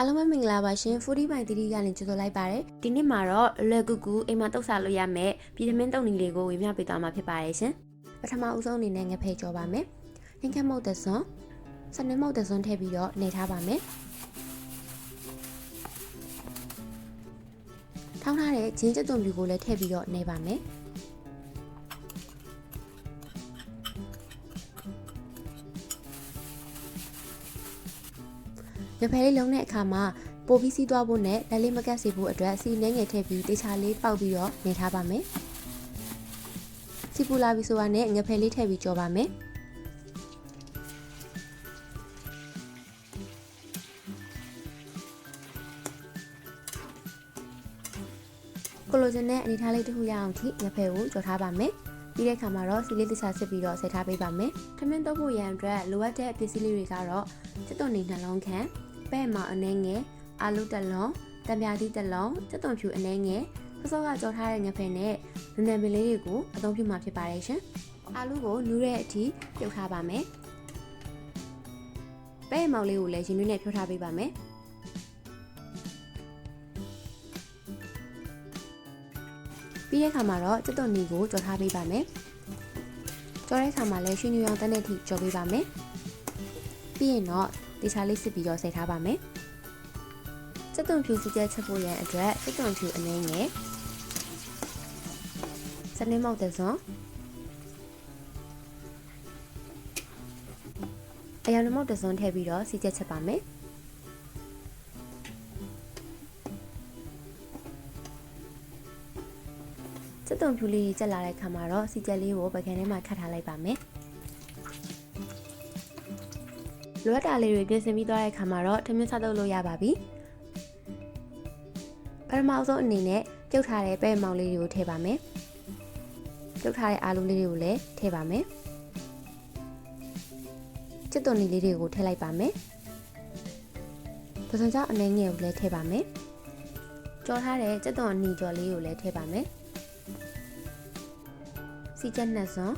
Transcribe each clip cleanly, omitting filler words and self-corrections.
အားလုံးပဲမင်္ဂလာပါရှင် FoodiesByThiri ကနေကြိုဆိုလိုက်ပါတယ်ဒီနေ့မှာတော့လွယ်ကူကူအိမ်မှာတုပ်စားလို့ရမယ်ပြည်သမင်းတုပ်နည်းလေးကိုဝေမျှပေးသွားမှာဖြစ်ပါတယ်ရှင်ပထမဦးဆုံးအနေနဲ့ငဖဲကြောပါမယ်ဟင်းခက်မုတ်သစွန်စနစ်မုတ်သစွန်ထည့်ပြီးတော့နေထားပါမယ်ထောင်းထားတဲ့ဂျင်းကျက်သွန်ပြူကိုလည်းထည့်ပြီးတော့နေပါမယ်ငဖဲလေးလုံးတဲ့အခါမှာပိုပြီးစီးသွားဖို့နဲ့လက်လေးမကတ်စေဖို့အတွက်စီနှဲငယ်ထည့်ပြီးတေချာလေးပေါက်ပြီးတော့နေထားပါမယ်စီပူလာပြီဆိုတာနဲ့ငဖဲလေးထည့်ပြီးကြောပါမယ်ကိုလိုချင်တဲ့အနေထားလေးတစ်ခုရအောင်ထိငဖဲကိုကြောထားပါမယ်ပြီးတဲ့အခါမှာတော့စီလေးတေချာစစ်ပြီးတော့ဆက်ထားပေးပါမယ်ထမင်းတုပ်ဖို့ရန်အတွက်လိုအပ်တဲ့ပစ္စည်းလေးတွေကတော့စက်သွန်နေနှလုံးခန့်ပဲ့မောင်အနှဲငယ်အာလူတစ်လုံးတံပြားသီးတစ်လုံးစက်သွန်ဖြူအနှဲငယ်စောကကြောထားတဲ့ငဖဲနဲ့နံနံပင်လေးတွေကိုအသုံးပြုမှာဖြစ်ပါတယ်ရှင်အာလူကိုနူးတဲ့အထိပြုတ်ထားပါမယ်ပဲ့မောင်လေးကိုလည်းရင်နွေးနဲ့ဖြိုးထားပေးပါမယ်ပြီးတဲ့အခါမှာတော့စက်သွန်နီကိုကြောထားပေးပါမယ်ကြောတဲ့အခါမှာလည်းရွှေညူရောင်တက်တဲ့အထိကြောပေးပါမယ်ပြီးရင်တော့တေချာလေးစစ်ပြီးတော့ဆက်ထားပါမယ်စက်သွန်ဖြူစီချက်ချက်ဖို့ရန်အတွက်စက်သွန်ဖြူအနှဲငယ်စနစ်မောက်တဲ့စွန်အယောင်မောက်တဲ့စွန်ထည့်ပြီးတော့စီချက်ချက်ပါမယ်စက်သွန်ဖြူလေးကျက်လာတဲ့အခါမှာတော့စီချက်လေးကိုပကံထဲမှာခတ်ထားလိုက်ပါမယ်လိုအပ်တာလေးတွေပြင်ဆင်ပြီးသွားတဲ့အခါမှာတော့ထမင်းစားလုပ်လို့ရပါပြီပထမဆုံးအနေနဲ့ပြုတ်ထားတဲ့ပဲ့မောင်လေးတွေကိုထည့်ပါမယ်ပြုတ်ထားတဲ့အာလူလေးတွေကိုလည်းထည့်ပါမယ်ချစ်သွန်နီလေးတွေကိုထည့်လိုက်ပါမယ်ပစုံကြောင့်အနှဲငယ်ကိုလည်းထည့်ပါမယ်ကြော်ထားတဲ့ချစ်သွန်နီကြော်လေးကိုလည်းထည့်ပါမယ်စီချက်နှစ်စွန်း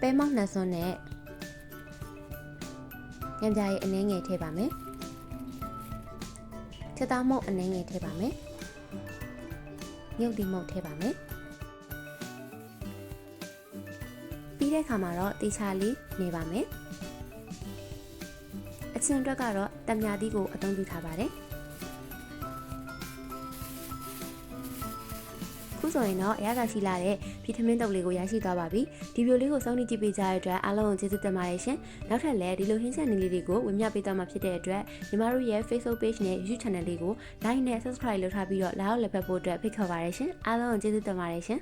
ပဲမောင်နှစ်စွန်းနဲ့ညံပြားရဲ့အနှဲငယ်ထည့်ပါမယ်ချက်သားမုတ်အနှဲငယ်ထည့်ပါမယ်မြုပ်ဒီမုတ်ထည့်ပါမယ်ပြီးတဲ့အခါမှာတော့တေချာလေးနေပါမယ်အချင်းအတွက်ကတော့တံမြာသီးကိုအသုံးပြုထားပါတယ်ခုဆိုရင်တော့အရသာရှိလာတဲ့ပြည်ထမင်းတုပ်လေးကိုရရှိသွားပါပြီဒီဗီဒီယိုလေးကိုစောင့်ကြည့်ပေးကြတဲ့အတွက်အားလုံးကိုကျေးဇူးတင်ပါတယ်ရှင်နောက်ထပ်လည်းဒီလိုဟင်းချက်နည်းလေးတွေကိုဝင်မျှပေးသွားမှာဖြစ်တဲ့အတွက်ညီမတို့ရဲ့ Facebook page နဲ့ YouTube channel လေးကို like နဲ့ subscribe လုပ်ထားပြီးတော့လာရောက်လက်ဖက်ဖို့အတွက်ဖိတ်ခေါ်ပါရရှင်အားလုံးကိုကျေးဇူးတင်ပါတယ်ရှင်